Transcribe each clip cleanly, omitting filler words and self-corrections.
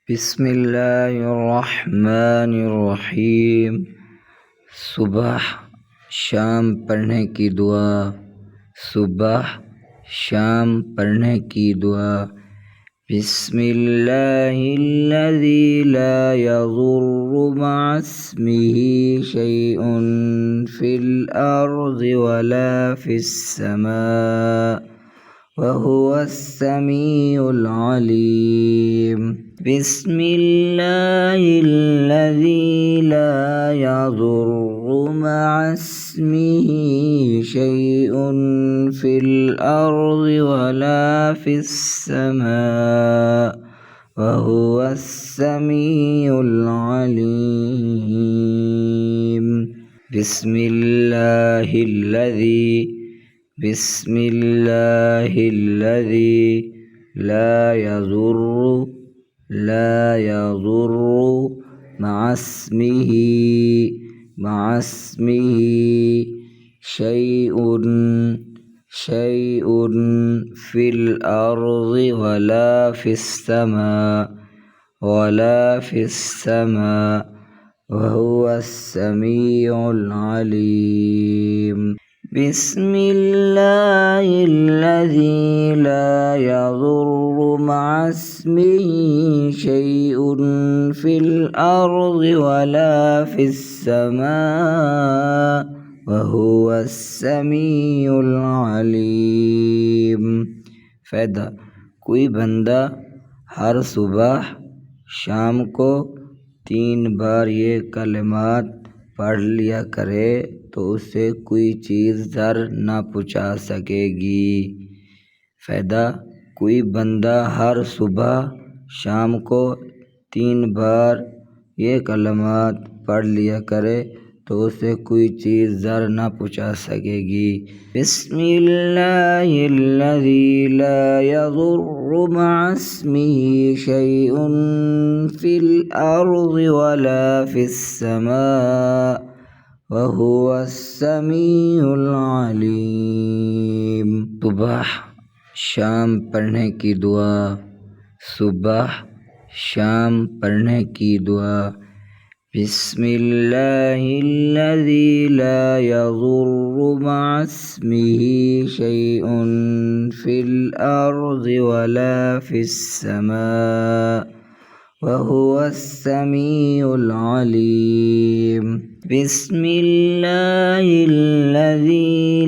बिस्मिल्लाहिर्रहमानिर्रहीम। सुबह शाम पढ़ने की दुआ। सुबह शाम पढ़ने की दुआ। बिस्मिल्लाहिल्लज़ी ला यज़ुर्रु मअस्मिही शैउन फिल अर्ज़ि वला फिस समा वहुवस्समीउल अलीम। बिस्मिल्लाहिल्लज़ी ला यज़ुर्रु मअस्मिही शैउन फिल अर्ज़ि वला फिस समा वहुवस्समीउल अलीम। बिस्मिल्लाहिल्लज़ी ला यज़ुर्रु मअस्मिही शैउन फिल अर्ज़ि वला फिस समा वहुवस्समीउल अलीम। बिस्मिल्लाहिल्लज़ी ला यज़ुर्रु मअस्मिही शैउन फिल अर्ज़ि वला फिस समा वहुवस्समीउल अलीम। फ़ायदा, कोई बंदा हर सुबह शाम को 3 बार ये कलिमात पढ़ लिया करे तो उसे कोई चीज़ ज़र ना पहुँचा सकेगी। फ़ायदा, कोई बंदा हर सुबह शाम को 3 बार ये कलिमात पढ़ लिया करे तो उसे कोई चीज़ ज़र ना पहुँचा सकेगी। बिस्मिल्लाहिल्लज़ी ला यज़ुर्रु मअस्मिही शैउन फिल अर्ज़ि वला फिस समा वहुवस्समीउल अलीम। सुबह शाम पढ़ने की दुआ। सुबह शाम पढ़ने की दुआ। बिस्मिल्लाहिल्लज़ी ला यज़ुर्रु मअस्मिही शैउन फिल अर्ज़ि वला फिस समा वहुवस्समीउल अलीम। बिस्मिल्लाहिल्लज़ी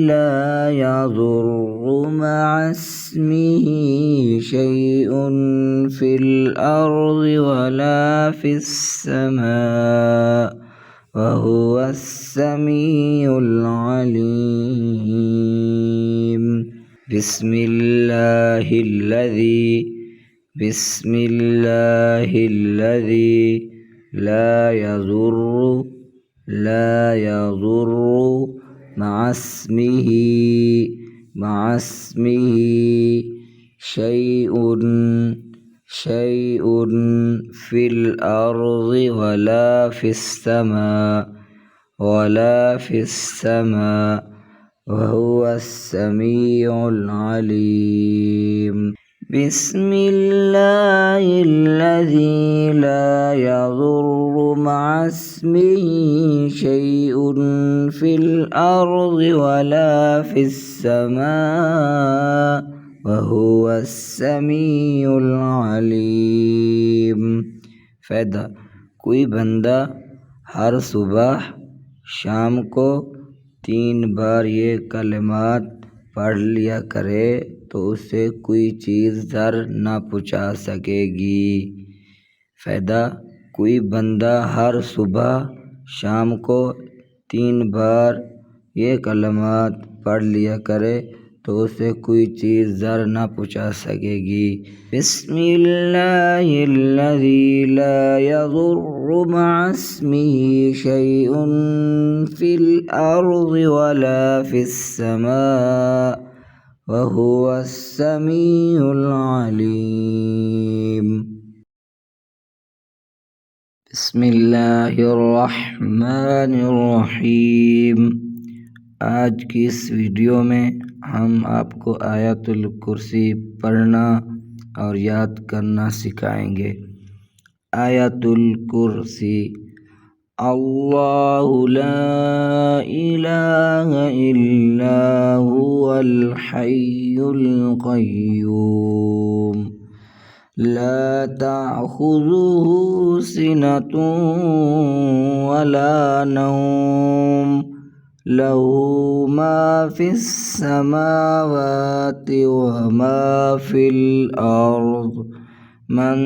ला यज़ुर्रु मअस्मिही शैउन फिल अर्ज़ि वला फिस समा वहुवस्समीउल अलीम। बिस्मिल्लाहिल्लज़ी ला यज़ुर्रु मअस्मिही शैउन फिल अर्ज़ि वला फिस समा वहुवस्समीउल अलीम। बिस्मिल्लाहिल्लज़ी ला यज़ुर्रु मअस्मिही शैउन फिल अर्ज़ि वला फिस समा वहुवस्समीउल अलीम। फ़ायदा, कोई बंदा हर सुबह शाम को 3 बार ये कलिमात पढ़ लिया करे तो उसे कोई चीज़ ज़र ना पहुँचा सकेगी। फ़ायदा, कोई बंदा हर सुबह शाम को 3 बार ये कलिमात पढ़ लिया करे तो उसे कोई चीज़ ज़र ना पहुँचा सकेगी। बिस्मिल्लाहिल्लज़ी ला यज़ुर्रु मअस्मिही शैउन फिल अर्ज़ि वला फिस समा वहुवस्समीउल अलीम। बिस्मिल्लाहिर्रहमानिर्रहीम। आज की इस वीडियो में हम आपको आयतुल कुर्सी पढ़ना और याद करना सिखाएंगे। Ayatul Kursi. الله لا إله إلا هو الحي القيوم لا تأخذه سنة ولا نوم له ما في السماوات وما في الأرض من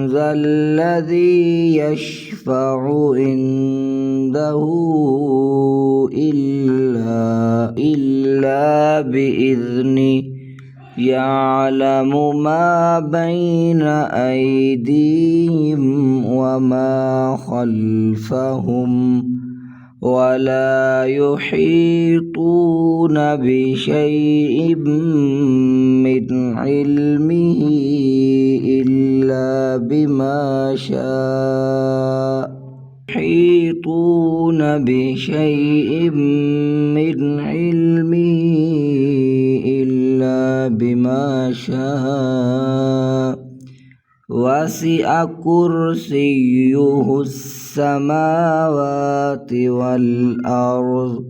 ذا الذي يشفع عنده إلا بإذنه يعلم ما بين أيديهم وما خلفهم ولا يحيطون بشيء من علمه إلا بما شاء يحيطون بشيء من علمه إلا بما شاء وسع كرسيه السماوات والأرض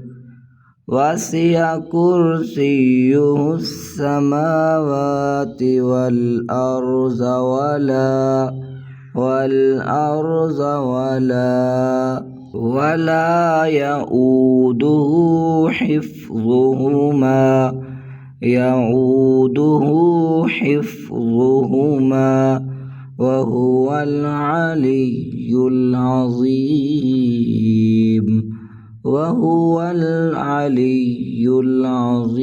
وسع كرسيه السماوات والأرض ولا يؤوده حفظهما وهو العلي العظيم